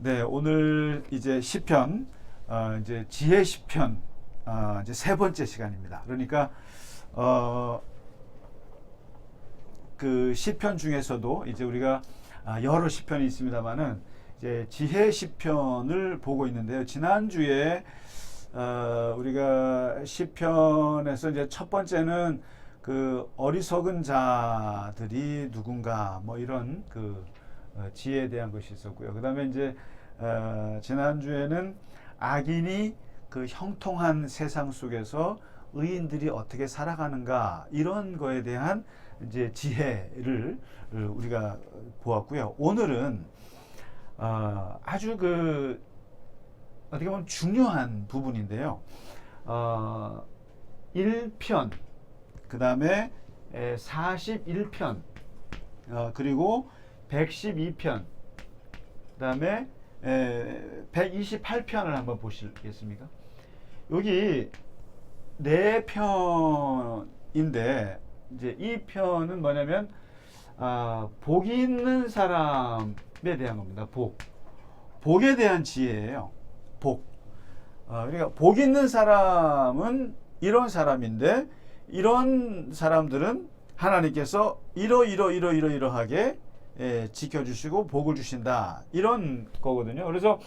네, 오늘 이제 시편, 이제 지혜 시편, 이제 세 번째 시간입니다. 그러니까 그 시편 중에서도 이제 우리가 여러 시편이 있습니다만은 이제 지혜 시편을 보고 있는데요. 지난주에 우리가 시편에서 이제 첫 번째는 그 어리석은 자들이 누군가 뭐 이런 그 지혜에 대한 것이 있었고요. 그다음에 이제 지난주에는 악인이 그 형통한 세상 속에서 의인들이 어떻게 살아가는가 이런 거에 대한 이제 지혜를 우리가 보았고요. 오늘은 아주 그 어떻게 보면 중요한 부분인데요. 1편, 그 다음에 41편, 그리고 112편, 그 다음에 128편을 한번 보시겠습니까? 여기 네 편인데 이제 이 편은 뭐냐면 복이 있는 사람에 대한 겁니다. 복에 대한 지혜예요. 그러니까 복 있는 사람은 이런 사람인데 이런 사람들은 하나님께서 이러하게 지켜주시고 복을 주신다 이런 거거든요. 그래서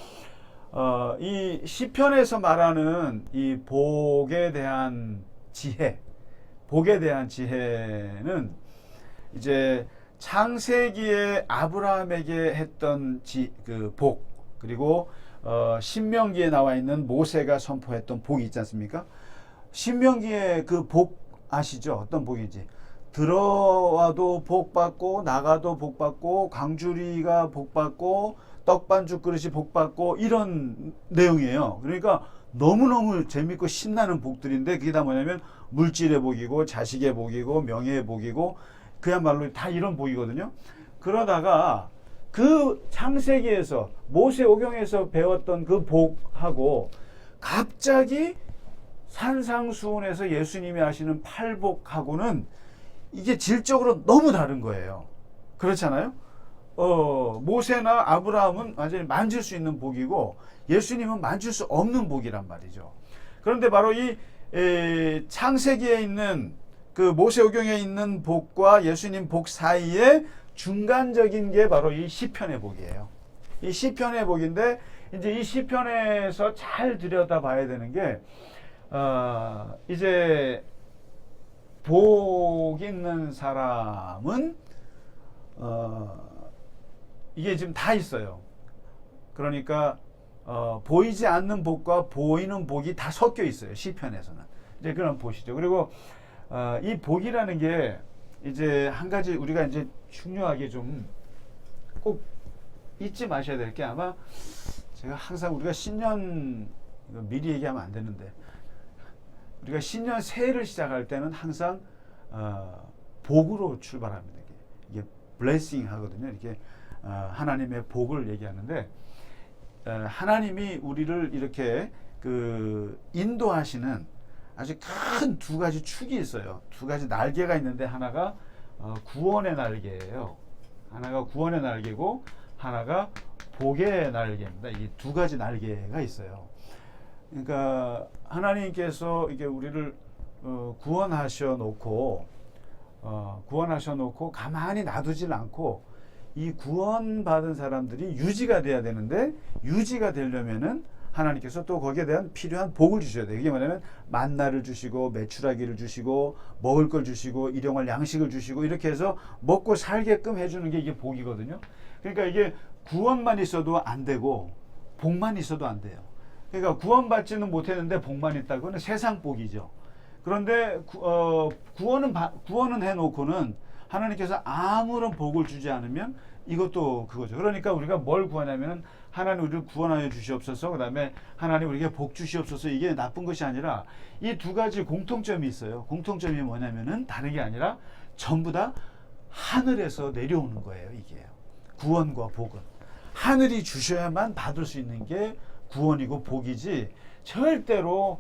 이 시편에서 말하는 이 복에 대한 지혜는 이제 창세기에 아브라함에게 했던 그 복, 그리고 신명기에 나와 있는 모세가 선포했던 복이 있지 않습니까? 신명기에 그 복 아시죠? 어떤 복인지. 들어와도 복 받고 나가도 복 받고 광주리가 복 받고 떡반죽 그릇이 복 받고 이런 내용이에요. 그러니까 너무너무 재밌고 신나는 복들인데 그게 다 뭐냐면 물질의 복이고 자식의 복이고 명예의 복이고 그야말로 다 이런 복이거든요. 그러다가 그 창세기에서 모세오경에서 배웠던 그 복하고 갑자기 산상수훈에서 예수님이 하시는 팔복하고는 이게 질적으로 너무 다른 거예요. 그렇잖아요? 모세나 아브라함은 완전히 만질 수 있는 복이고 예수님은 만질 수 없는 복이란 말이죠. 그런데 바로 이 창세기에 있는 그 모세오경에 있는 복과 예수님 복 사이에 중간적인 게 바로 이 시편의 복이에요. 이 시편의 복인데 이제 이 시편에서 잘 들여다봐야 되는 게 이제 복 있는 사람은 이게 지금 다 있어요. 그러니까 보이지 않는 복과 보이는 복이 다 섞여 있어요. 시편에서는. 이제 그럼 보시죠. 그리고 이 복이라는 게 이제 한 가지 우리가 이제 중요하게 좀 꼭 잊지 마셔야 될 게 아마 제가 항상 우리가 신년 미리 얘기하면 안 되는데 우리가 신년 새해를 시작할 때는 항상 복으로 출발합니다. 이게 블레싱 하거든요. 이렇게 하나님의 복을 얘기하는데 하나님이 우리를 이렇게 그 인도하시는 아주 큰 두 가지 축이 있어요. 두 가지 날개가 있는데 하나가 구원의 날개예요. 하나가 구원의 날개고 하나가 복의 날개입니다. 이 두 가지 날개가 있어요. 그러니까 하나님께서 이게 우리를 구원하셔 놓고 가만히 놔두질 않고 이 구원받은 사람들이 유지가 돼야 되는데 유지가 되려면은 하나님께서 또 거기에 대한 필요한 복을 주셔야 돼요. 이게 뭐냐면 만나를 주시고 메추라기를 주시고 먹을 걸 주시고 일용할 양식을 주시고 이렇게 해서 먹고 살게끔 해주는 게 이게 복이거든요. 그러니까 이게 구원만 있어도 안 되고 복만 있어도 안 돼요. 그러니까 구원받지는 못했는데 복만 있다고는 세상 복이죠. 그런데 구원은 해놓고는 하나님께서 아무런 복을 주지 않으면 이것도 그거죠. 그러니까 우리가 뭘 구하냐면은 하나님 우리를 구원하여 주시옵소서. 그다음에 하나님 우리에게 복 주시옵소서. 이게 나쁜 것이 아니라 이 두 가지 공통점이 있어요. 공통점이 뭐냐면은 다른 게 아니라 전부 다 하늘에서 내려오는 거예요. 이게 구원과 복은 하늘이 주셔야만 받을 수 있는 게 구원이고 복이지 절대로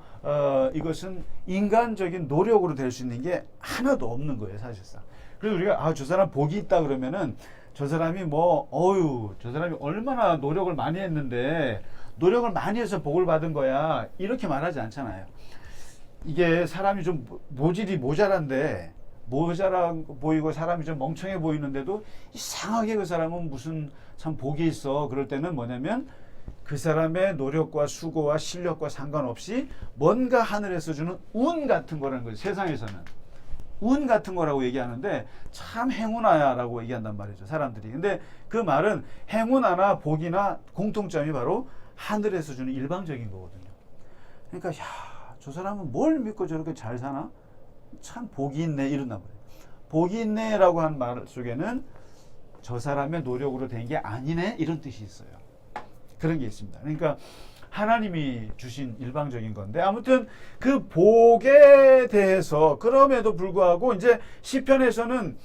이것은 인간적인 노력으로 될 수 있는 게 하나도 없는 거예요. 사실상. 그래서 우리가 저 사람 복이 있다 그러면은 저 사람이 뭐 어유 저 사람이 얼마나 노력을 많이 했는데 노력을 많이 해서 복을 받은 거야 이렇게 말하지 않잖아요. 이게 사람이 좀 모질이 모자란데 모자라 보이고 사람이 좀 멍청해 보이는데도 이상하게 그 사람은 무슨 참 복이 있어. 그럴 때는 뭐냐면 그 사람의 노력과 수고와 실력과 상관없이 뭔가 하늘에서 주는 운 같은 거라는 거죠. 세상에서는 운 같은 거라고 얘기하는데 참 행운아야 라고 얘기한단 말이죠, 사람들이. 근데 그 말은 행운아나 복이나 공통점이 바로 하늘에서 주는 일방적인 거거든요. 그러니까 저 사람은 뭘 믿고 저렇게 잘 사나? 참 복이 있네 이런단 말이에요. 복이 있네 라고 한 말 속에는 저 사람의 노력으로 된 게 아니네 이런 뜻이 있어요. 그런 게 있습니다. 그러니까 하나님이 주신 일방적인 건데, 아무튼 그 복에 대해서 그럼에도 불구하고 이제 시편에서는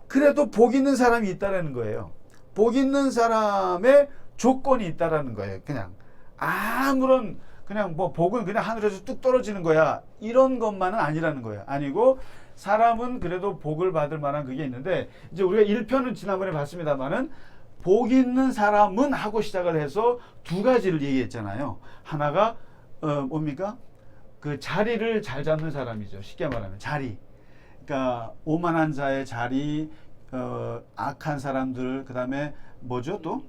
그래도 복 있는 사람이 있다라는 거예요. 복 있는 사람의 조건이 있다라는 거예요. 그냥 아무런 그냥 뭐 복은 그냥 하늘에서 뚝 떨어지는 거야 이런 것만은 아니라는 거예요. 아니고 사람은 그래도 복을 받을 만한 그게 있는데, 이제 우리가 1편은 지난번에 봤습니다만은 복 있는 사람은 하고 시작을 해서 두 가지를 얘기했잖아요. 하나가 뭡니까? 그 자리를 잘 잡는 사람이죠. 쉽게 말하면 자리. 그러니까 오만한 자의 자리, 악한 사람들, 그 다음에 뭐죠 또?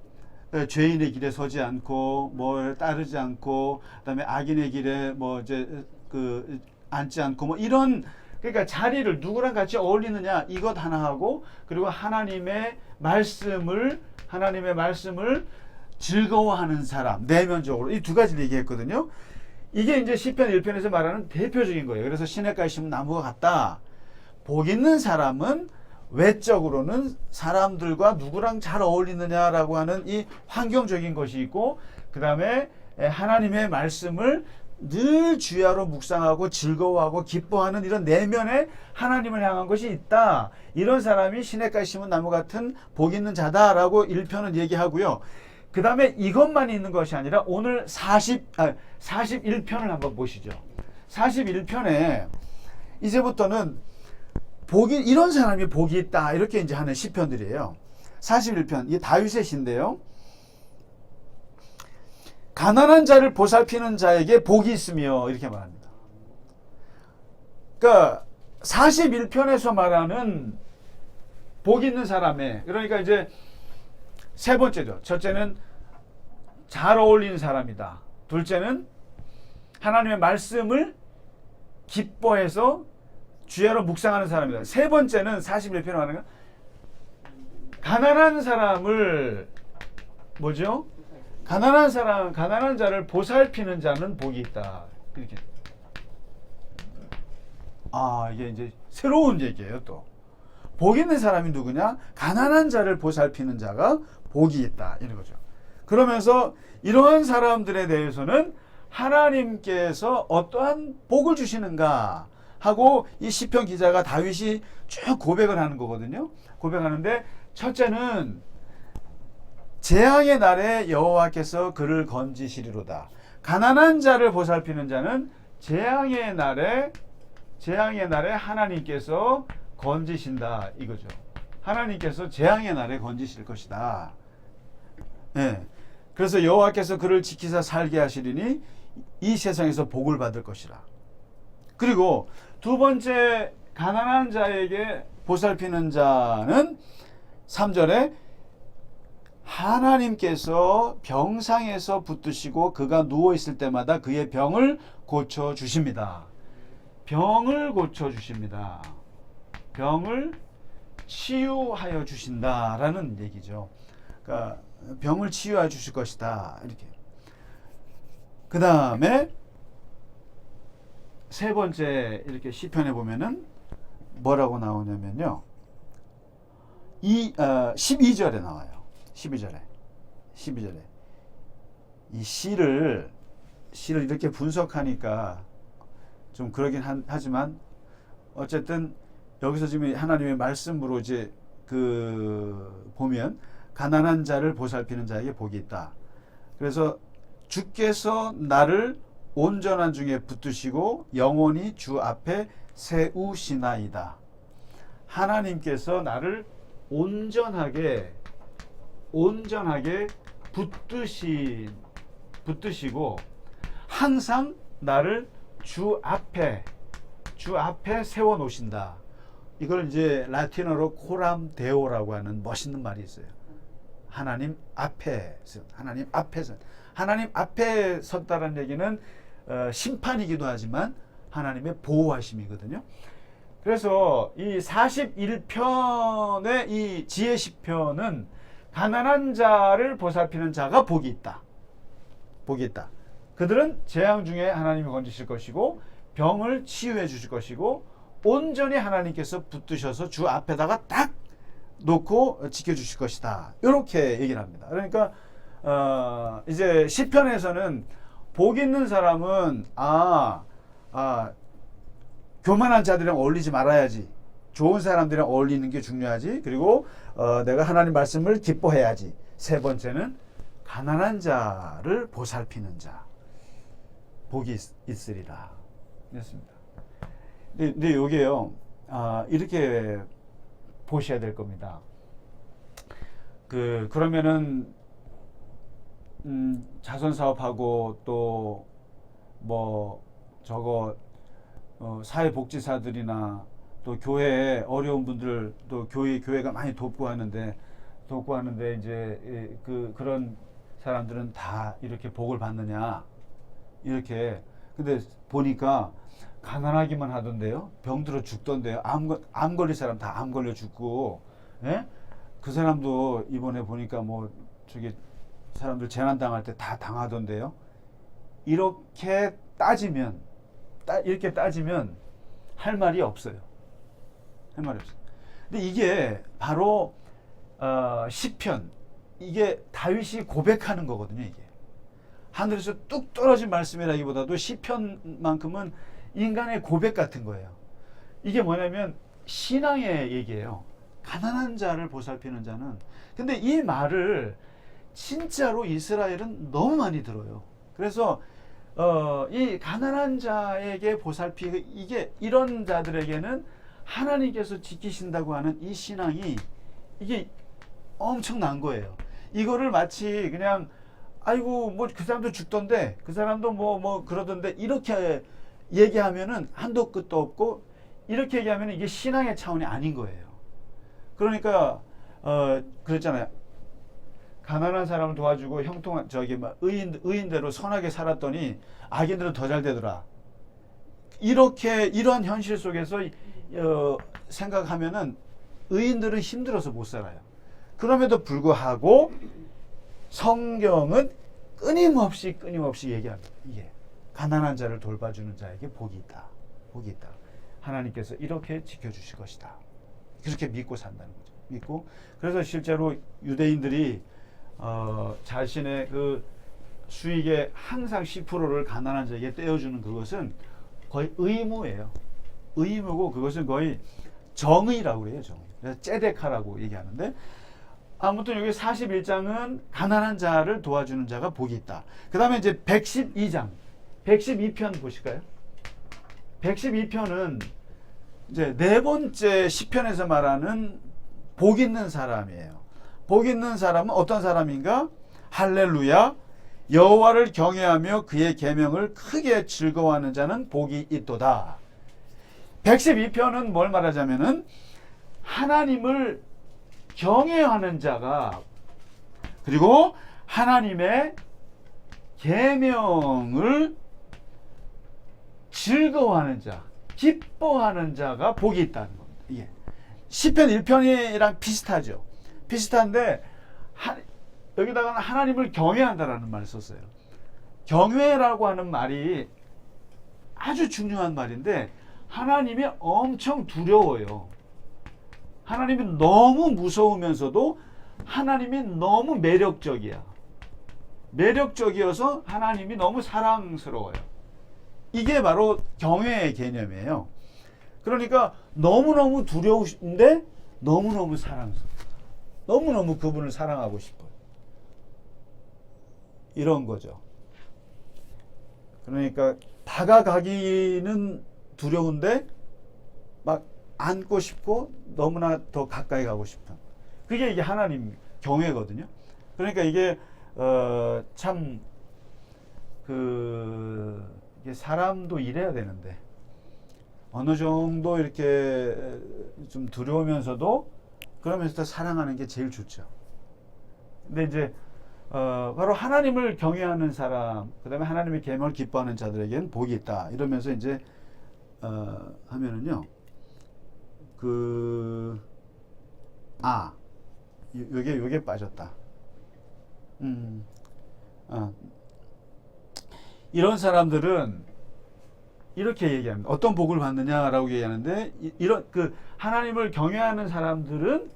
죄인의 길에 서지 않고 뭘 따르지 않고, 그다음에 악인의 길에 뭐 이제 그 앉지 않고 뭐 이런, 그러니까 자리를 누구랑 같이 어울리느냐 이것 하나 하고, 그리고 하나님의 말씀을 즐거워하는 사람, 내면적으로 이 두 가지를 얘기했거든요. 이게 이제 시편 1편에서 말하는 대표적인 거예요. 그래서 시냇가에 심은 나무가 같다. 복 있는 사람은 외적으로는 사람들과 누구랑 잘 어울리느냐라고 하는 이 환경적인 것이 있고, 그 다음에 하나님의 말씀을 늘 주야로 묵상하고 즐거워하고 기뻐하는 이런 내면에 하나님을 향한 것이 있다. 이런 사람이 시냇가에 심은 나무 같은 복 있는 자다라고 1편은 얘기하고요. 그 다음에 이것만 있는 것이 아니라 오늘 41편을 한번 보시죠. 41편에 이제부터는 이런 사람이 복이 있다 이렇게 이제 하는 시편들이에요. 41편 이게 다윗의 시인데요. 가난한 자를 보살피는 자에게 복이 있으며 이렇게 말합니다. 그러니까 41편에서 말하는 복 있는 사람의, 그러니까 이제 세 번째죠. 첫째는 잘 어울리는 사람이다. 둘째는 하나님의 말씀을 기뻐해서 주야로 묵상하는 사람이다. 세 번째는 41편에 말하는 건 가난한 사람을 뭐죠? 가난한 자를 보살피는 자는 복이 있다. 이렇게. 이게 이제 새로운 얘기예요, 또. 복 있는 사람이 누구냐? 가난한 자를 보살피는 자가 복이 있다. 이런 거죠. 그러면서 이러한 사람들에 대해서는 하나님께서 어떠한 복을 주시는가 하고 이 시편 기자가 다윗이 쭉 고백을 하는 거거든요. 고백하는데 첫째는 재앙의 날에 여호와께서 그를 건지시리로다. 가난한 자를 보살피는 자는 재앙의 날에 하나님께서 건지신다 이거죠. 하나님께서 재앙의 날에 건지실 것이다. 네. 그래서 여호와께서 그를 지키사 살게 하시리니 이 세상에서 복을 받을 것이라. 그리고 두 번째, 가난한 자에게 보살피는 자는 3절에 하나님께서 병상에서 붙드시고 그가 누워있을 때마다 그의 병을 고쳐주십니다. 병을 고쳐주십니다. 병을 치유하여 주신다라는 얘기죠. 그러니까 병을 치유해 주실 것이다. 이렇게. 그 다음에 세 번째 이렇게 시편에 보면은 뭐라고 나오냐면요. 12절에 나와요. 12절에 이 시를 이렇게 분석하니까 좀 그러긴 하지만 어쨌든 여기서 지금 하나님의 말씀으로 이제 보면 가난한 자를 보살피는 자에게 복이 있다. 그래서 주께서 나를 온전한 중에 붙드시고 영원히 주 앞에 세우시나이다. 하나님께서 나를 온전하게 붙드시고 항상 나를 주 앞에 세워 놓으신다. 이걸 이제 라틴어로 코람 데오라고 하는 멋있는 말이 있어요. 하나님 앞에서 하나님 앞에 섰다는 얘기는 심판이기도 하지만 하나님의 보호하심이거든요. 그래서 이 41편의 이 지혜 시편은 가난한 자를 보살피는 자가 복이 있다. 그들은 재앙 중에 하나님이 건지실 것이고 병을 치유해 주실 것이고 온전히 하나님께서 붙드셔서 주 앞에다가 딱 놓고 지켜주실 것이다. 이렇게 얘기를 합니다. 그러니까 이제 시편에서는 복 있는 사람은 교만한 자들이랑 어울리지 말아야지. 좋은 사람들이랑 어울리는 게 중요하지. 그리고 내가 하나님 말씀을 기뻐해야지. 세 번째는 가난한 자를 보살피는 자. 복이 있으리라. 그렇습니다. 근데 요게요, 이렇게 보셔야 될 겁니다. 그러면은, 자선 사업하고 또, 사회복지사들이나 또 교회에 어려운 분들, 또 교회가 많이 돕고 하는데 이제 그런 사람들은 다 이렇게 복을 받느냐. 이렇게. 근데 보니까 가난하기만 하던데요. 병들어 죽던데요. 암 걸릴 사람 다 암 걸려 죽고, 예? 그 사람도 이번에 보니까 사람들 재난 당할 때 다 당하던데요. 이렇게 따지면 할 말이 없어요. 근데 이게 바로 시편, 이게 다윗이 고백하는 거거든요. 이게 하늘에서 뚝 떨어진 말씀이라기보다도 시편만큼은 인간의 고백 같은 거예요. 이게 뭐냐면 신앙의 얘기예요. 가난한 자를 보살피는 자는. 근데 이 말을 진짜로 이스라엘은 너무 많이 들어요. 그래서 이 가난한 자에게 이게 이런 자들에게는 하나님께서 지키신다고 하는 이 신앙이 이게 엄청난 거예요. 이거를 마치 그냥 아이고 그 사람도 죽던데 그 사람도 그러던데 이렇게 얘기하면은 한도 끝도 없고 이렇게 얘기하면은 이게 신앙의 차원이 아닌 거예요. 그러니까 그랬잖아요. 가난한 사람을 도와주고 형통한 의인대로 선하게 살았더니 악인들은 더 잘 되더라. 이러한 현실 속에서 생각하면은 의인들은 힘들어서 못 살아요. 그럼에도 불구하고 성경은 끊임없이 얘기합니다. 이게 가난한 자를 돌봐주는 자에게 복이 있다. 하나님께서 이렇게 지켜주실 것이다. 그렇게 믿고 산다는 거죠. 믿고. 그래서 실제로 유대인들이 자신의 그 수익의 항상 10%를 가난한 자에게 떼어주는 그것은 거의 의무예요. 의무고 그것은 거의 정의라고 그래요. 정의. 그래서 째데카라고 얘기하는데 아무튼 여기 41장은 가난한 자를 도와주는 자가 복이 있다. 그 다음에 이제 112편 보실까요? 112편은 이제 네 번째 시편에서 말하는 복 있는 사람이에요. 복 있는 사람은 어떤 사람인가? 할렐루야, 여호와를 경외하며 그의 계명을 크게 즐거워하는 자는 복이 있도다. 112편은 뭘 말하자면은 하나님을 경외하는 자가 그리고 하나님의 계명을 즐거워하는 자, 기뻐하는 자가 복이 있다는 겁니다. 예. 시편 1편이랑 비슷하죠. 비슷한데 여기다가는 하나님을 경외한다라는 말을 썼어요. 경외라고 하는 말이 아주 중요한 말인데 하나님이 엄청 두려워요. 하나님이 너무 무서우면서도 하나님이 너무 매력적이야. 매력적이어서 하나님이 너무 사랑스러워요. 이게 바로 경외의 개념이에요. 그러니까 너무너무 두려우신데 너무너무 사랑스러워. 너무너무 그분을 사랑하고 싶어요. 이런 거죠. 그러니까 다가가기는 두려운데 막 안고 싶고 너무나 더 가까이 가고 싶은 그게 이게 하나님 경외거든요. 그러니까 이게 참 이게 사람도 이래야 되는데 어느 정도 이렇게 좀 두려우면서도 그러면서 사랑하는 게 제일 좋죠. 근데 이제 바로 하나님을 경외하는 사람, 그다음에 하나님의 계명을 기뻐하는 자들에게는 복이 있다. 이러면서 이제 하면은요. 요게 빠졌다. 이런 사람들은 이렇게 얘기합니다. 어떤 복을 받느냐라고 얘기하는데 이런 하나님을 경외하는 사람들은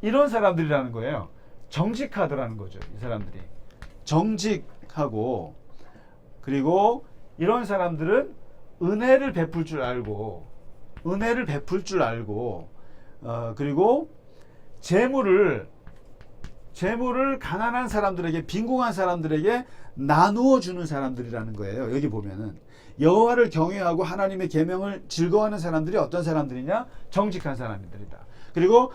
이런 사람들이라는 거예요. 정직하더라는 거죠. 이 사람들이 정직하고, 그리고 이런 사람들은 은혜를 베풀 줄 알고 그리고 재물을 가난한 사람들에게, 빈궁한 사람들에게 나누어 주는 사람들이라는 거예요. 여기 보면은 여호와를 경외하고 하나님의 계명을 즐거워하는 사람들이 어떤 사람들이냐? 정직한 사람들이다. 그리고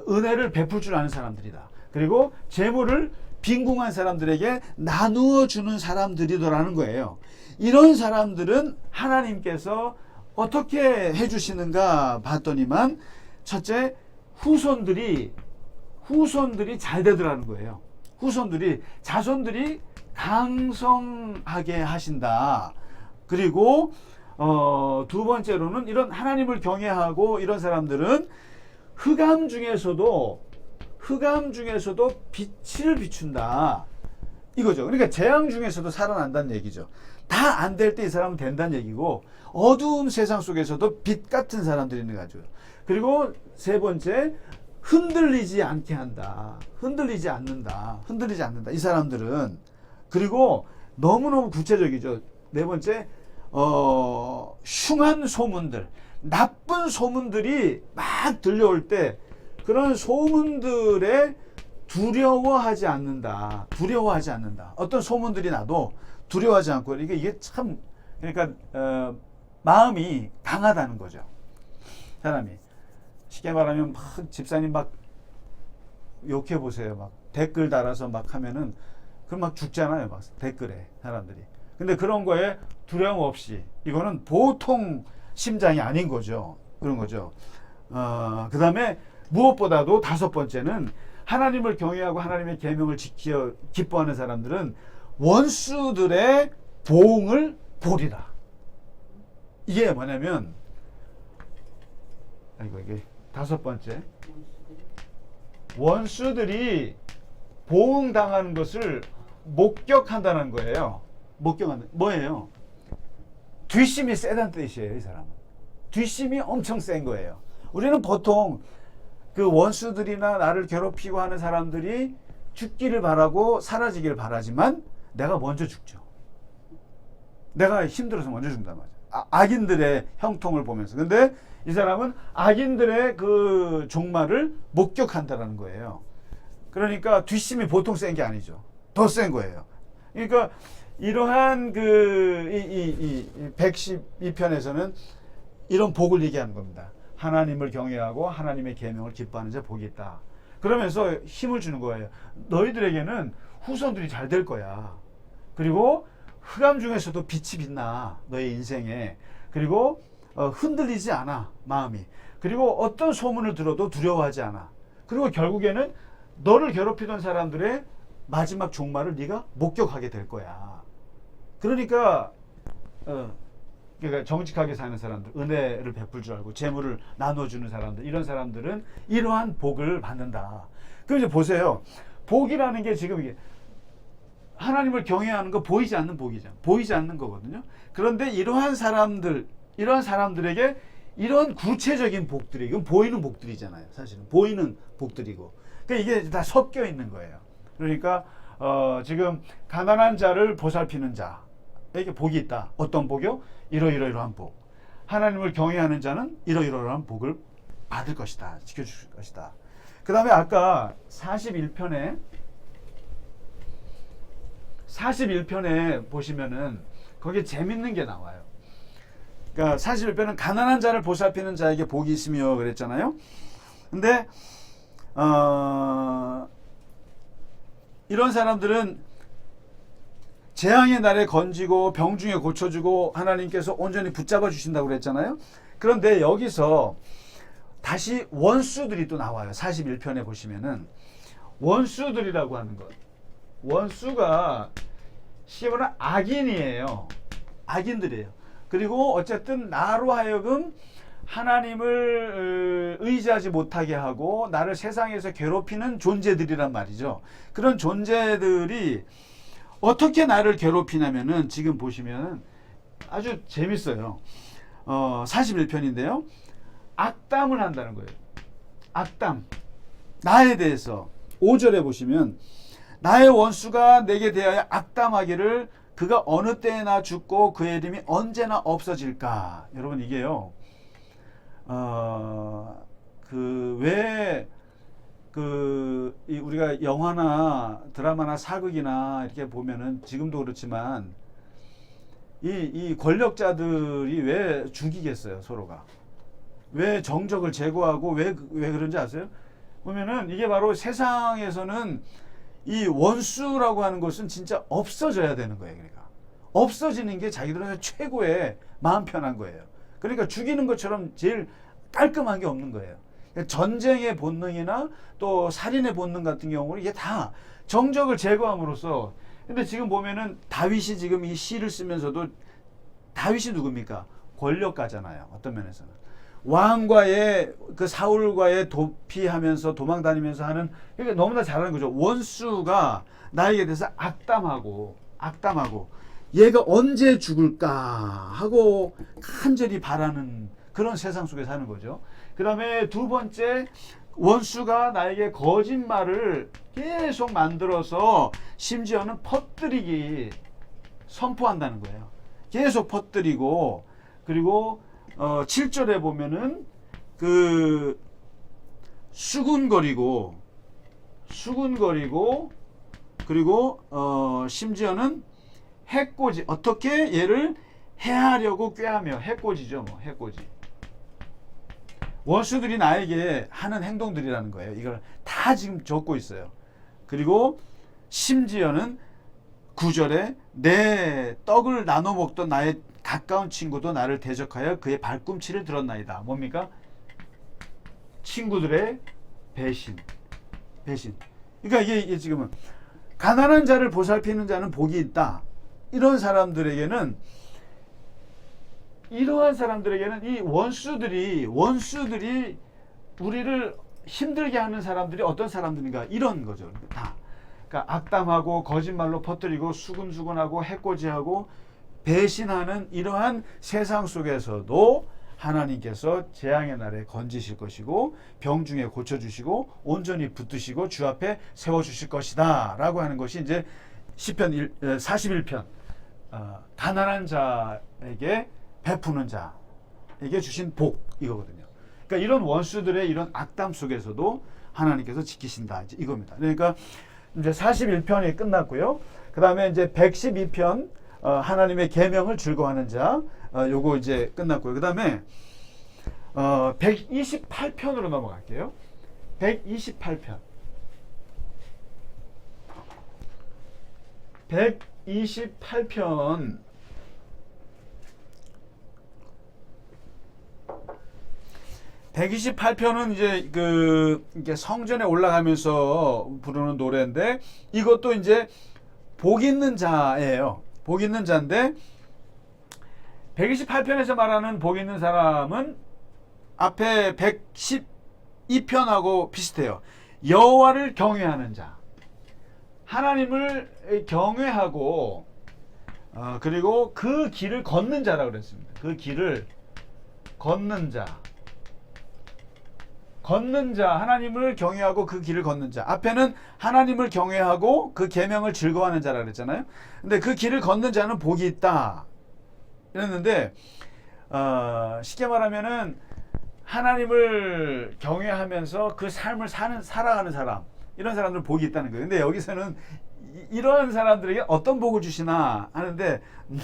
은혜를 베풀 줄 아는 사람들이다. 그리고 재물을 빈궁한 사람들에게 나누어 주는 사람들이더라는 거예요. 이런 사람들은 하나님께서 어떻게 해주시는가 봤더니만, 첫째, 후손들이 잘 되더라는 거예요. 자손들이 강성하게 하신다. 그리고 두 번째로는 이런 하나님을 경외하고 이런 사람들은 흑암 중에서도 빛을 비춘다. 이거죠. 그러니까 재앙 중에서도 살아난다는 얘기죠. 다 안 될 때 이 사람은 된다는 얘기고, 어두운 세상 속에서도 빛 같은 사람들이 있는 거죠. 그리고 세 번째, 흔들리지 않게 한다. 흔들리지 않는다. 이 사람들은. 그리고 너무너무 구체적이죠. 네 번째, 흉한 소문들, 나쁜 소문들이 막 들려올 때 그런 소문들에 두려워하지 않는다. 어떤 소문들이 나도 두려워하지 않고, 이게 참, 그러니까 마음이 강하다는 거죠. 사람이 쉽게 말하면 막 집사님 막 욕해 보세요. 막 댓글 달아서 막 하면은 그럼 막 죽잖아요. 막 댓글에 사람들이. 근데 그런 거에 두려움 없이, 이거는 보통 심장이 아닌 거죠. 그런 거죠. 그 다음에 무엇보다도 다섯 번째는, 하나님을 경외하고 하나님의 계명을 지켜 기뻐하는 사람들은 원수들의 보응을 보리라. 이게 뭐냐면, 이게 다섯 번째, 원수들이 보응당하는 것을 목격한다는 거예요. 목격한다. 뭐예요? 뒷심이 세다는 뜻이에요. 이 사람은 뒷심이 엄청 센 거예요. 우리는 보통 그 원수들이나 나를 괴롭히고 하는 사람들이 죽기를 바라고 사라지기를 바라지만, 내가 먼저 죽죠. 내가 힘들어서 먼저 죽는단 말이죠. 악인들의 형통을 보면서. 근데 이 사람은 악인들의 그 종말을 목격한다는 거예요. 그러니까 뒷심이 보통 센 게 아니죠. 더 센 거예요. 그러니까 이러한 112편에서는 이런 복을 얘기하는 겁니다. 하나님을 경외하고 하나님의 계명을 기뻐하는 자 복이 있다. 그러면서 힘을 주는 거예요. 너희들에게는 후손들이 잘 될 거야. 그리고 흑암 중에서도 빛이 빛나, 너의 인생에. 그리고 흔들리지 않아, 마음이. 그리고 어떤 소문을 들어도 두려워하지 않아. 그리고 결국에는 너를 괴롭히던 사람들의 마지막 종말을 네가 목격하게 될 거야. 그러니까 정직하게 사는 사람들, 은혜를 베풀 줄 알고 재물을 나눠주는 사람들, 이런 사람들은 이러한 복을 받는다. 그럼 이제 보세요. 복이라는 게 지금 이게 하나님을 경외하는 거 보이지 않는 복이잖아. 보이지 않는 거거든요. 그런데 이러한 사람들에게 이런 구체적인 복들이, 이건 보이는 복들이잖아요. 사실은 보이는 복들이고, 그러니까 이게 다 섞여 있는 거예요. 그러니까 지금 가난한 자를 보살피는 자에게 복이 있다. 어떤 복이요? 이러이러한 복. 하나님을 경외하는 자는 이러이러한 복을 받을 것이다. 지켜줄 것이다. 그 다음에 아까 41편에 보시면은 거기에 재밌는 게 나와요. 그러니까 41편은 가난한 자를 보살피는 자에게 복이 있으며 그랬잖아요. 근데 이런 사람들은 재앙의 날에 건지고 병중에 고쳐주고 하나님께서 온전히 붙잡아 주신다고 그랬잖아요. 그런데 여기서 다시 원수들이 또 나와요. 41편에 보시면은 원수들이라고 하는 것. 원수가 쉽게 말하면 악인이에요. 악인들이에요. 그리고 어쨌든 나로 하여금 하나님을 의지하지 못하게 하고 나를 세상에서 괴롭히는 존재들이란 말이죠. 그런 존재들이 어떻게 나를 괴롭히냐면은 지금 보시면 아주 재밌어요. 41편인데요. 악담을 한다는 거예요. 악담. 나에 대해서 5절에 보시면 나의 원수가 내게 대하여 악담하기를 그가 어느 때나 죽고 그의 이름이 언제나 없어질까. 여러분 이게요. 우리가 영화나 드라마나 사극이나 이렇게 보면은 지금도 그렇지만 이 권력자들이 왜 죽이겠어요, 서로가? 왜 정적을 제거하고 왜 그런지 아세요? 보면은 이게 바로 세상에서는 이 원수라고 하는 것은 진짜 없어져야 되는 거예요. 그러니까 없어지는 게 자기들한테 최고의 마음 편한 거예요. 그러니까 죽이는 것처럼 제일 깔끔한 게 없는 거예요. 전쟁의 본능이나 또 살인의 본능 같은 경우는 이게 다 정적을 제거함으로써. 근데 지금 보면은 다윗이 지금 이 시를 쓰면서도 다윗이 누굽니까? 권력가잖아요. 어떤 면에서는 왕과의 그 사울과의 도피하면서 도망다니면서 하는, 이게 너무나 잘하는 거죠. 원수가 나에게 대해서 악담하고 얘가 언제 죽을까 하고 간절히 바라는 그런 세상 속에 사는 거죠. 그 다음에 두 번째, 원수가 나에게 거짓말을 계속 만들어서 심지어는 퍼뜨리기 선포한다는 거예요. 계속 퍼뜨리고, 그리고 7절에 보면은 그 수군거리고 그리고 심지어는 해코지, 어떻게 얘를 해하려고 꾀하며, 해코지죠, 뭐 해코지. 원수들이 나에게 하는 행동들이라는 거예요. 이걸 다 지금 적고 있어요. 그리고 심지어는 9절에 내 떡을 나눠 먹던 나의 가까운 친구도 나를 대적하여 그의 발꿈치를 들었나이다. 뭡니까? 친구들의 배신. 그러니까 이게 지금은 가난한 자를 보살피는 자는 복이 있다. 이러한 사람들에게는 이 원수들이 우리를 힘들게 하는 사람들이 어떤 사람들인가, 이런 거죠. 다. 그러니까 악담하고 거짓말로 퍼뜨리고 수근수근하고 해코지하고 배신하는 이러한 세상 속에서도 하나님께서 재앙의 날에 건지실 것이고 병중에 고쳐주시고 온전히 붙드시고 주 앞에 세워주실 것이다 라고 하는 것이 이제 시편 41편 가난한 자에게 베푸는 자에게 주신 복, 이거거든요. 그러니까 이런 원수들의 이런 악담 속에서도 하나님께서 지키신다, 이겁니다. 그러니까 이제 41편이 끝났고요. 그 다음에 이제 112편 하나님의 계명을 즐거워하는 자, 요거 이제 끝났고요. 그 다음에 128편으로 넘어갈게요. 128편. 128편. 128편은 이제 이렇게 성전에 올라가면서 부르는 노래인데, 이것도 이제 복 있는 자예요. 복 있는 자인데 128편에서 말하는 복 있는 사람은 앞에 112편하고 비슷해요. 여호와를 경외하는 자, 하나님을 경외하고 그리고 그 길을 걷는 자라고 그랬습니다. 그 길을 걷는 자, 하나님을 경외하고 그 길을 걷는 자. 앞에는 하나님을 경외하고 그 계명을 즐거워하는 자라 그랬잖아요. 근데 그 길을 걷는 자는 복이 있다 이랬는데, 쉽게 말하면은 하나님을 경외하면서 그 삶을 살아가는 사람, 이런 사람들은 복이 있다는 거예요. 근데 여기서는 이런 사람들에게 어떤 복을 주시나 하는데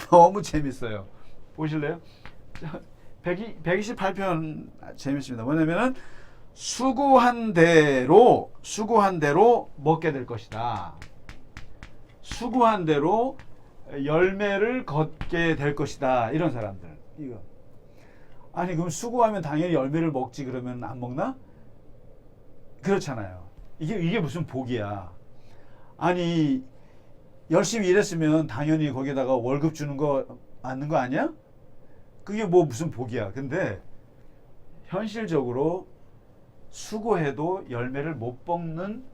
너무 재밌어요. 보실래요? 128편 재밌습니다. 뭐냐면은 수고한 대로 먹게 될 것이다. 수고한 대로 열매를 걷게 될 것이다. 이런 사람들. 이거. 아니 그럼 수고하면 당연히 열매를 먹지 그러면 안 먹나? 그렇잖아요. 이게 무슨 복이야. 아니 열심히 일했으면 당연히 거기다가 월급 주는 거 맞는 거 아니야? 그게 뭐 무슨 복이야. 근데 현실적으로 수고해도 열매를 못 먹는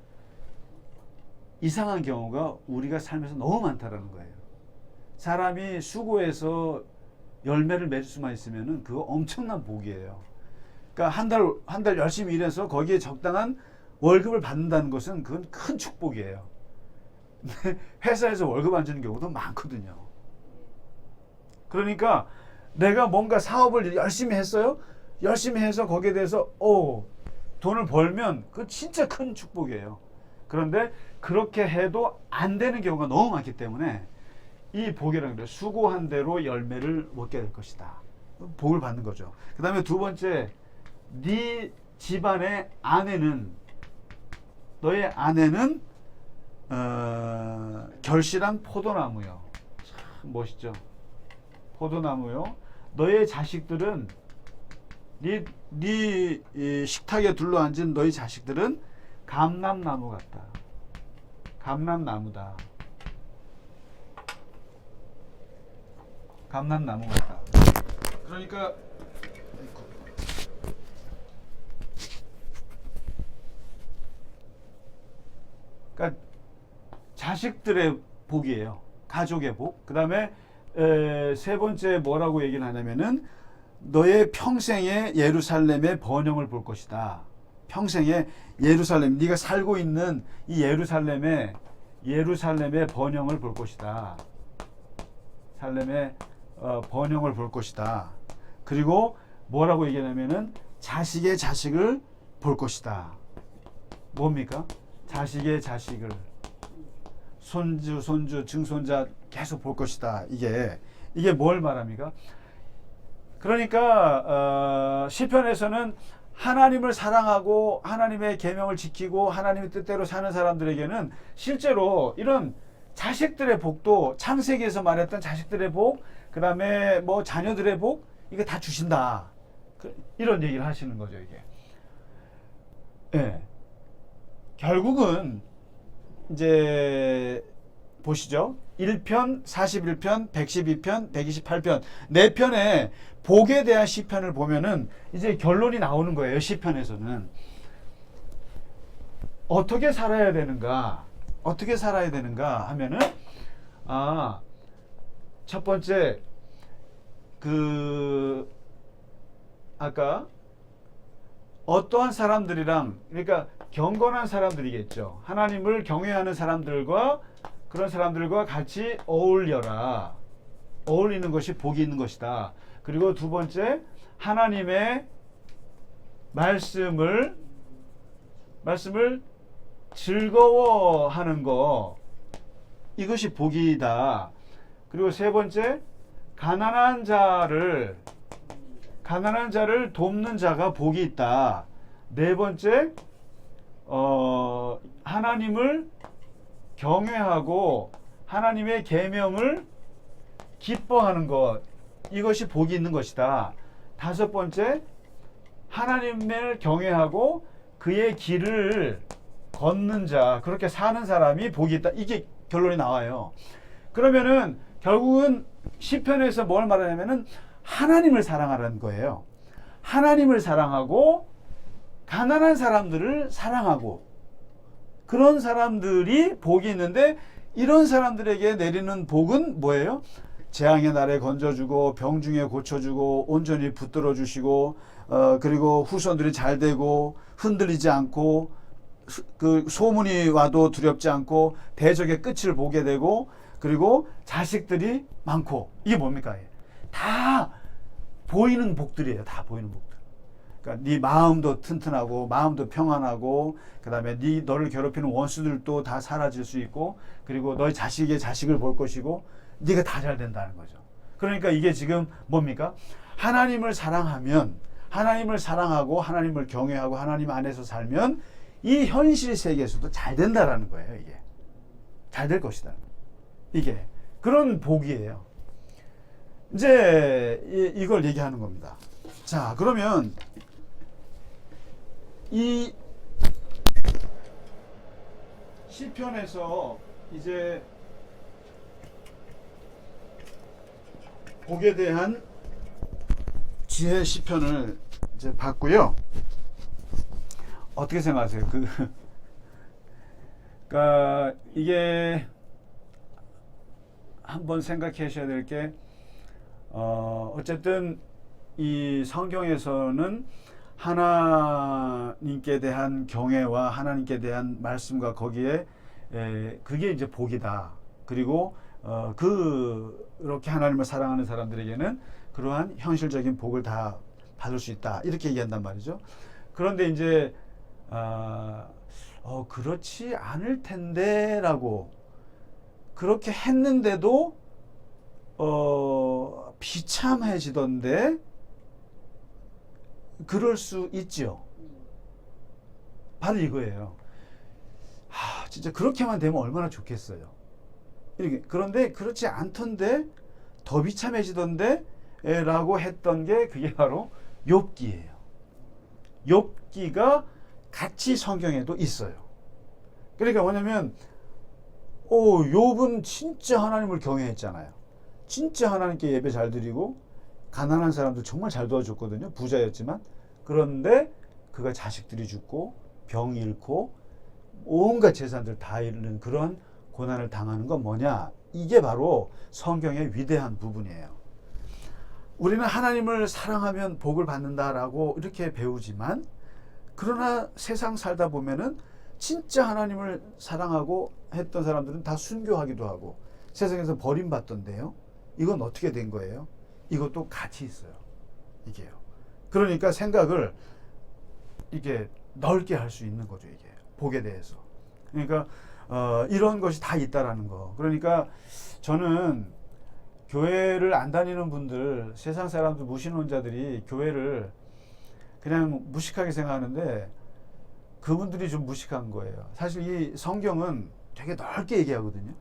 이상한 경우가 우리가 삶에서 너무 많다라는 거예요. 사람이 수고해서 열매를 맺을 수만 있으면은 그거 엄청난 복이에요. 그러니까 한 달 열심히 일해서 거기에 적당한 월급을 받는다는 것은 그건 큰 축복이에요. 회사에서 월급 안 주는 경우도 많거든요. 그러니까 내가 뭔가 사업을 열심히 했어요. 열심히 해서 거기에 대해서 돈을 벌면 그 진짜 큰 축복이에요. 그런데 그렇게 해도 안 되는 경우가 너무 많기 때문에 이 복이라는 게 수고한 대로 열매를 먹게 될 것이다. 복을 받는 거죠. 그 다음에 두 번째, 네 집안의 너의 아내는 결실한 포도나무요. 참 멋있죠. 포도나무요. 너의 자식들은 네 식탁에 둘러앉은 너희 자식들은 감람나무 같다. 감람나무다. 감람나무 같다. 그러니까 자식들의 복이에요. 가족의 복. 그 다음에 세 번째 뭐라고 얘기를 하냐면은 너의 평생의 예루살렘의 번영을 볼 것이다. 평생의 예루살렘, 네가 살고 있는 이 예루살렘의 번영을 볼 것이다. 살렘의 번영을 볼 것이다. 그리고 뭐라고 얘기하냐면은 자식의 자식을 볼 것이다. 뭡니까? 자식의 자식을, 손주, 증손자 계속 볼 것이다. 이게 뭘 말합니까? 그러니까 시편에서는 하나님을 사랑하고 하나님의 계명을 지키고 하나님의 뜻대로 사는 사람들에게는 실제로 이런 자식들의 복도, 창세기에서 말했던 자식들의 복, 그 다음에 뭐 자녀들의 복, 이거 다 주신다. 이런 얘기를 하시는 거죠, 이게. 네. 결국은 이제 보시죠. 1편, 41편, 112편, 128편 4편의 복에 대한 시편을 보면은 이제 결론이 나오는 거예요. 시편에서는 어떻게 살아야 되는가 하면은 첫 번째 아까 어떠한 사람들이랑, 그러니까 경건한 사람들이겠죠. 하나님을 경외하는 사람들과 그런 사람들과 같이 어울려라. 어울리는 것이 복이 있는 것이다. 그리고 두 번째, 하나님의 말씀을 즐거워하는 거, 이것이 복이다. 그리고 세 번째, 가난한 자를 돕는 자가 복이 있다. 네 번째, 하나님을 경외하고 하나님의 계명을 기뻐하는 것, 이것이 복이 있는 것이다. 다섯 번째, 하나님을 경외하고 그의 길을 걷는 자, 그렇게 사는 사람이 복이 있다. 이게 결론이 나와요. 그러면은 결국은 시편에서 뭘 말하냐면은 하나님을 사랑하라는 거예요. 하나님을 사랑하고 가난한 사람들을 사랑하고, 그런 사람들이 복이 있는데, 이런 사람들에게 내리는 복은 뭐예요? 재앙의 날에 건져주고 병중에 고쳐주고 온전히 붙들어 주시고, 그리고 후손들이 잘 되고 흔들리지 않고, 그 소문이 와도 두렵지 않고 대적의 끝을 보게 되고, 그리고 자식들이 많고. 이게 뭡니까? 다 보이는 복들이에요. 다 보이는 복들. 그러니까 네 마음도 튼튼하고 마음도 평안하고, 그 다음에 너를 괴롭히는 원수들도 다 사라질 수 있고, 그리고 너의 자식의 자식을 볼 것이고, 네가 다 잘 된다는 거죠. 그러니까 이게 지금 뭡니까? 하나님을 사랑하면 하나님을 사랑하고 하나님을 경외하고 하나님 안에서 살면 이 현실 세계에서도 잘 된다라는 거예요. 이게 잘 될 것이다. 이게 그런 복이에요. 이제 이걸 얘기하는 겁니다. 자, 그러면 이 시편에서 이제 복에 대한 지혜 시편을 이제 봤고요. 어떻게 생각하세요? 그러니까 이게 한번 생각하셔야 될 게 어쨌든 이 성경에서는 하나님께 대한 경외와 하나님께 대한 말씀과 거기에 그게 이제 복이다. 그리고 그렇게 하나님을 사랑하는 사람들에게는 그러한 현실적인 복을 다 받을 수 있다. 이렇게 얘기한단 말이죠. 그런데 이제 그렇지 않을 텐데 라고 그렇게 했는데도 비참해지던데 그럴 수 있죠. 바로 이거예요. 진짜 그렇게만 되면 얼마나 좋겠어요. 이렇게. 그런데 그렇지 않던데 더 비참해지던데 라고 했던 게 그게 바로 욥기예요. 욥기가 같이 성경에도 있어요. 그러니까 뭐냐면 욥은 진짜 하나님을 경외했잖아요. 진짜 하나님께 예배 잘 드리고 가난한 사람들 정말 잘 도와줬거든요. 부자였지만. 그런데 그가 자식들이 죽고 병 잃고 온갖 재산들 다 잃는 그런 고난을 당하는 건 뭐냐? 이게 바로 성경의 위대한 부분이에요. 우리는 하나님을 사랑하면 복을 받는다라고 이렇게 배우지만 그러나 세상 살다 보면은 진짜 하나님을 사랑하고 했던 사람들은 다 순교하기도 하고 세상에서 버림받던데요. 이건 어떻게 된 거예요? 이것도 같이 있어요. 이게요. 그러니까 생각을 이게 넓게 할 수 있는 거죠. 이게 복에 대해서. 그러니까 이런 것이 다 있다라는 거. 그러니까 저는 교회를 안 다니는 분들, 세상 사람들 무신론자들이 교회를 그냥 무식하게 생각하는데 그분들이 좀 무식한 거예요. 사실 이 성경은 되게 넓게 얘기하거든요.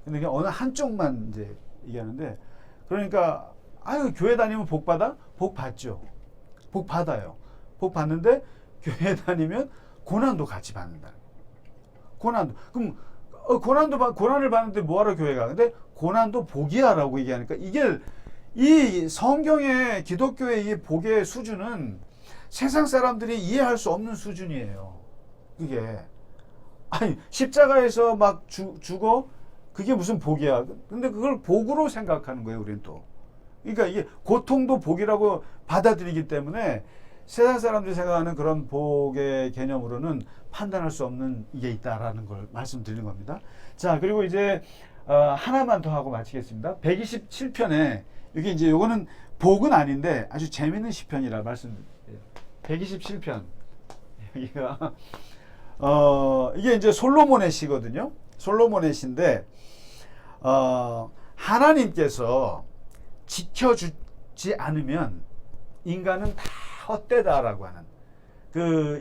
근데 그냥 어느 한쪽만 이제 얘기하는데 그러니까 교회 다니면 복 받아? 복 받죠. 복 받아요. 복 받는데 교회 다니면 고난도 같이 받는다. 고난도. 그럼 고난을 받는데 뭐하러 교회 가? 근데 고난도 복이야라고 얘기하니까 이게 이 성경의 기독교의 이 복의 수준은 세상 사람들이 이해할 수 없는 수준이에요. 그게 십자가에서 막 죽어? 그게 무슨 복이야? 근데 그걸 복으로 생각하는 거예요, 우리는 또. 그러니까 이게 고통도 복이라고 받아들이기 때문에 세상 사람들이 생각하는 그런 복의 개념으로는 판단할 수 없는 게 있다라는 걸 말씀드리는 겁니다. 자, 그리고 이제 하나만 더 하고 마치겠습니다. 127편에 이게 이제 요거는 복은 아닌데 아주 재밌는 시편이라 말씀드려요. 127편 여기가 이게 이제 솔로몬의 시거든요. 솔로몬의 시인데 하나님께서 지켜주지 않으면 인간은 다 헛되다라고 하는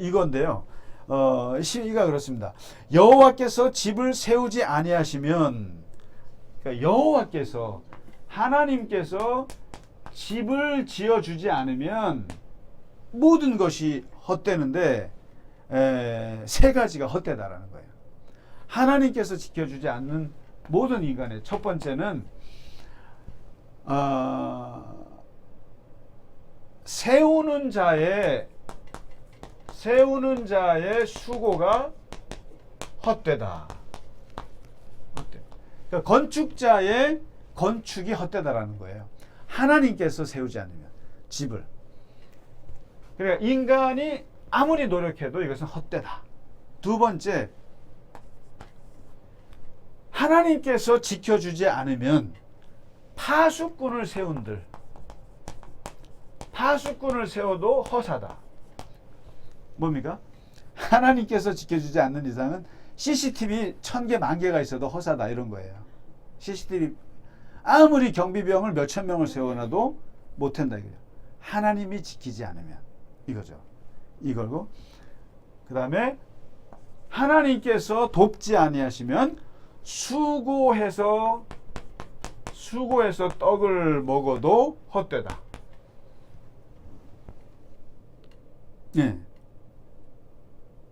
이건데요. 시가 그렇습니다. 여호와께서 집을 세우지 아니하시면, 그러니까 여호와께서 하나님께서 집을 지어주지 않으면 모든 것이 헛되는데 세 가지가 헛되다라는 거예요. 하나님께서 지켜주지 않는 모든 인간의 첫 번째는 세우는 자의 수고가 헛되다. 그러니까 건축자의 건축이 헛되다라는 거예요. 하나님께서 세우지 않으면 집을. 그러니까 인간이 아무리 노력해도 이것은 헛되다. 두 번째, 하나님께서 지켜주지 않으면 파수꾼을 세워도 허사다. 뭡니까? 하나님께서 지켜주지 않는 이상은 CCTV 1000개, 10,000개가 있어도 허사다 이런 거예요. CCTV 아무리 경비병을 몇천 명을 세워놔도 못한다 이거예요. 하나님이 지키지 않으면. 이거죠. 이걸고 그 다음에 하나님께서 돕지 아니하시면 수고해서 떡을 먹어도 헛되다. 예.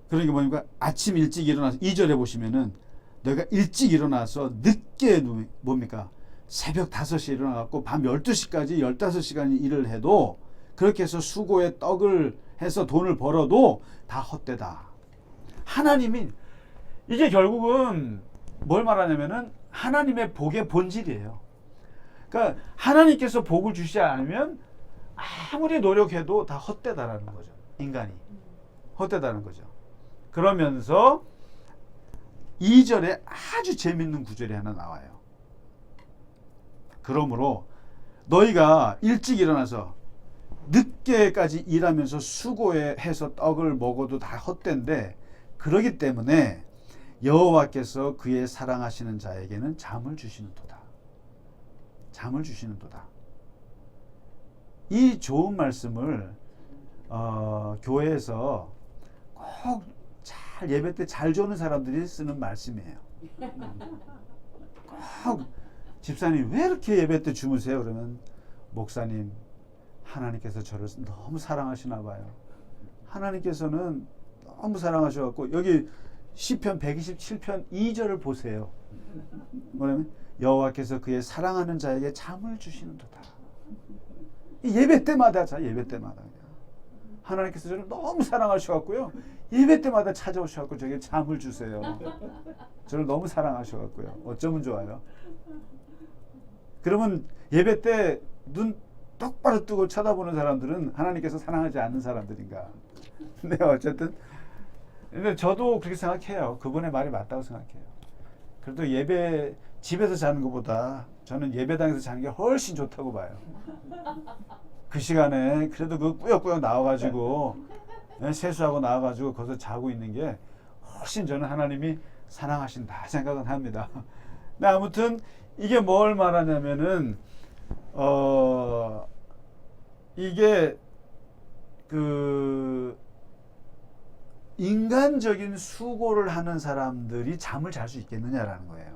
그러니까 뭐니까 아침 일찍 일어나서 2절에 보시면은 너가 일찍 일어나서 늦게 뭡니까? 새벽 5시에 일어나갖고 밤 12시까지 15시간 일을 해도 그렇게 해서 수고의 떡을 해서 돈을 벌어도 다 헛되다. 하나님이 이게 결국은 뭘 말하냐면은 하나님의 복의 본질이에요. 그러니까 하나님께서 복을 주시지 않으면 아무리 노력해도 다 헛되다라는 거죠. 인간이 헛되다는 거죠. 그러면서 2절에 아주 재밌는 구절이 하나 나와요. 그러므로 너희가 일찍 일어나서 늦게까지 일하면서 수고해서 떡을 먹어도 다 헛된데 그러기 때문에 여호와께서 그의 사랑하시는 자에게는 잠을 주시는도다. 잠을 주시는도다. 이 좋은 말씀을 교회에서 꼭 잘 예배 때 잘 조는 사람들이 쓰는 말씀이에요. 꼭 집사님 왜 이렇게 예배 때 주무세요? 그러면 목사님 하나님께서 저를 너무 사랑하시나 봐요. 하나님께서는 너무 사랑하셔갖고 여기 시편 127편 2절을 보세요. 뭐냐면 여호와께서 그의 사랑하는 자에게 잠을 주시는도다. 예배 때마다 예배 때마다 하나님께서 저를 너무 사랑하셔갖고요. 예배 때마다 찾아오셔갖고 저에게 잠을 주세요. 저를 너무 사랑하셔갖고요. 어쩌면 좋아요. 그러면 예배 때 눈 똑바로 뜨고 쳐다보는 사람들은 하나님께서 사랑하지 않는 사람들인가. 근데 어쨌든 근데 저도 그렇게 생각해요. 그분의 말이 맞다고 생각해요. 그래도 예배 집에서 자는 것보다 저는 예배당에서 자는 게 훨씬 좋다고 봐요. 그 시간에 그래도 그 꾸역꾸역 나와가지고 세수하고 나와가지고 거기서 자고 있는 게 훨씬 저는 하나님이 사랑하신다 생각은 합니다. 근데 아무튼 이게 뭘 말하냐면은 이게 그 인간적인 수고를 하는 사람들이 잠을 잘 수 있겠느냐라는 거예요.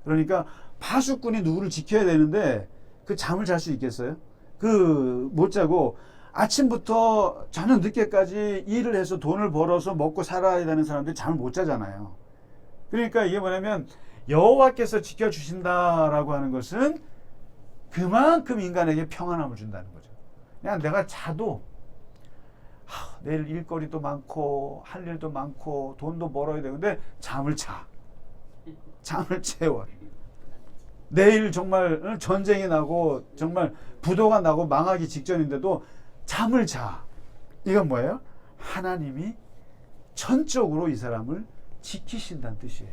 그러니까 파수꾼이 누구를 지켜야 되는데 그 잠을 잘 수 있겠어요? 그 못 자고 아침부터 저녁 늦게까지 일을 해서 돈을 벌어서 먹고 살아야 되는 사람들이 잠을 못 자잖아요. 그러니까 이게 뭐냐면 여호와께서 지켜주신다라고 하는 것은 그만큼 인간에게 평안함을 준다는 거죠. 그냥 내가 자도 내일 일거리도 많고 할 일도 많고 돈도 벌어야 되는데 잠을 채워. 내일 정말 전쟁이 나고 정말 부도가 나고 망하기 직전인데도 잠을 자. 이건 뭐예요? 하나님이 전적으로 이 사람을 지키신다는 뜻이에요.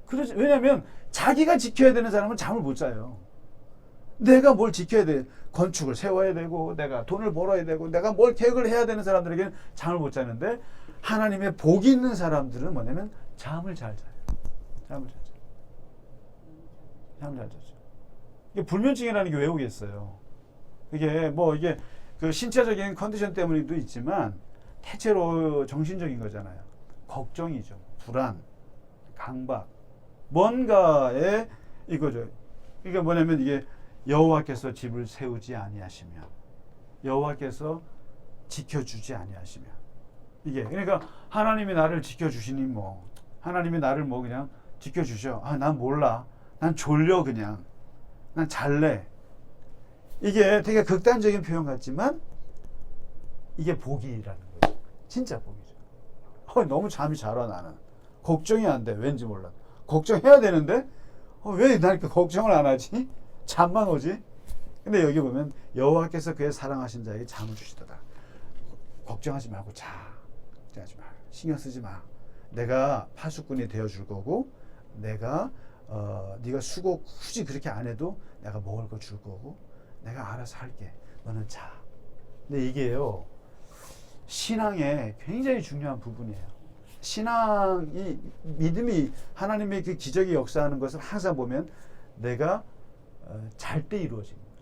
그렇지. 왜냐하면 자기가 지켜야 되는 사람은 잠을 못 자요. 내가 뭘 지켜야 돼. 건축을 세워야 되고 내가 돈을 벌어야 되고 내가 뭘 계획을 해야 되는 사람들에게는 잠을 못 자는데 하나님의 복이 있는 사람들은 뭐냐면 잠을 잘 자요. 잠을 잘 자요. 잠을 잘 자죠. 이게 불면증이라는 게 왜 오겠어요? 이게 뭐 이게 그 신체적인 컨디션 때문에도 있지만 대체로 정신적인 거잖아요. 걱정이죠. 불안, 강박, 뭔가에 이거죠. 이게 뭐냐면 이게 여호와께서 집을 세우지 아니하시면 여호와께서 지켜주지 아니하시면 이게 그러니까 하나님이 나를 지켜주시니 뭐 하나님이 나를 뭐 그냥 지켜주셔. 난 몰라. 난 졸려 그냥. 난 잘래. 이게 되게 극단적인 표현 같지만 이게 복이라는 거죠. 진짜 복이죠. 너무 잠이 잘 와 나는. 걱정이 안 돼. 왠지 몰라. 걱정해야 되는데 왜 나 이렇게 걱정을 안 하지? 잠만 오지? 근데 여기 보면 여호와께서 그의 사랑하신 자에게 잠을 주시도다. 걱정하지 말고 자. 걱정하지 마. 신경 쓰지 마. 내가 파수꾼이 되어줄 거고 내가 네가 수고 굳이 그렇게 안 해도 내가 먹을 거 줄 거고 내가 알아서 할게. 너는 자. 근데 이게요. 신앙의 굉장히 중요한 부분이에요. 신앙이 믿음이 하나님의 그 기적이 역사하는 것을 항상 보면 내가 잘 때 이루어지는 거죠.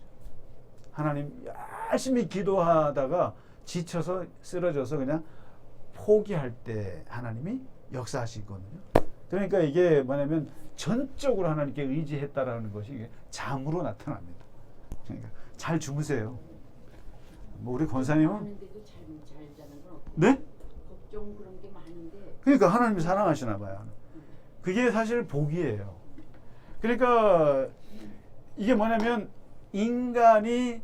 하나님 열심히 기도하다가 지쳐서 쓰러져서 그냥 포기할 때 하나님이 역사하시거든요. 그러니까 이게 뭐냐면 전적으로 하나님께 의지했다라는 것이 이게 잠으로 나타납니다. 그러니까 잘 주무세요. 뭐 우리 권사님은 하는데도 잘 자는 건 없고. 네? 걱정 그런 게 많은데. 그러니까 하나님이 사랑하시나 봐요. 그게 사실 복이에요. 그러니까 이게 뭐냐면 인간이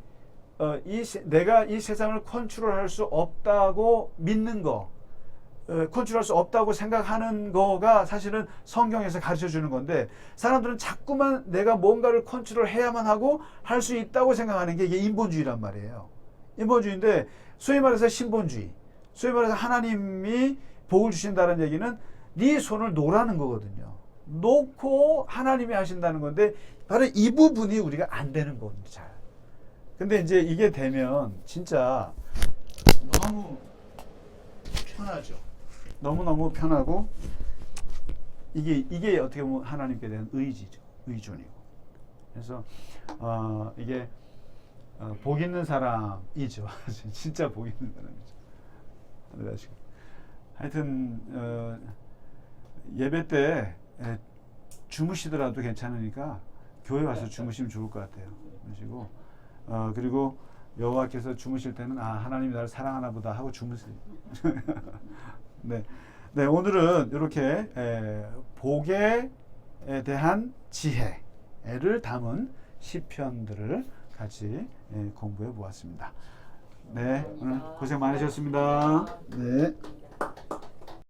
내가 이 세상을 컨트롤할 수 없다고 믿는 거, 컨트롤할 수 없다고 생각하는 거가 사실은 성경에서 가르쳐 주는 건데, 사람들은 자꾸만 내가 뭔가를 컨트롤해야만 하고 할 수 있다고 생각하는 게 이게 인본주의란 말이에요. 인본주의인데 소위 말해서 신본주의, 소위 말해서 하나님이 복을 주신다는 얘기는 네 손을 놓으라는 거거든요. 놓고 하나님이 하신다는 건데 바로 이 부분이 우리가 안 되는 겁니다. 잘. 근데 이제 이게 되면 진짜 너무 편하죠. 너무너무 편하고 이게 어떻게 보면 하나님께 대한 의지죠. 의존이고. 그래서 이게 복 있는 사람이죠. 진짜 복 있는 사람이죠. 그래가지고 하여튼 예배 때 주무시더라도 괜찮으니까 교회 와서 주무시면 좋을 것 같아요. 그러시고 그리고 여호와께서 주무실 때는 하나님이 나를 사랑하나 보다 하고 주무세요. 네, 오늘은 이렇게 복에 대한 지혜를 담은 시편들을 같이 공부해 보았습니다. 네, 오늘 고생 많으셨습니다. 네.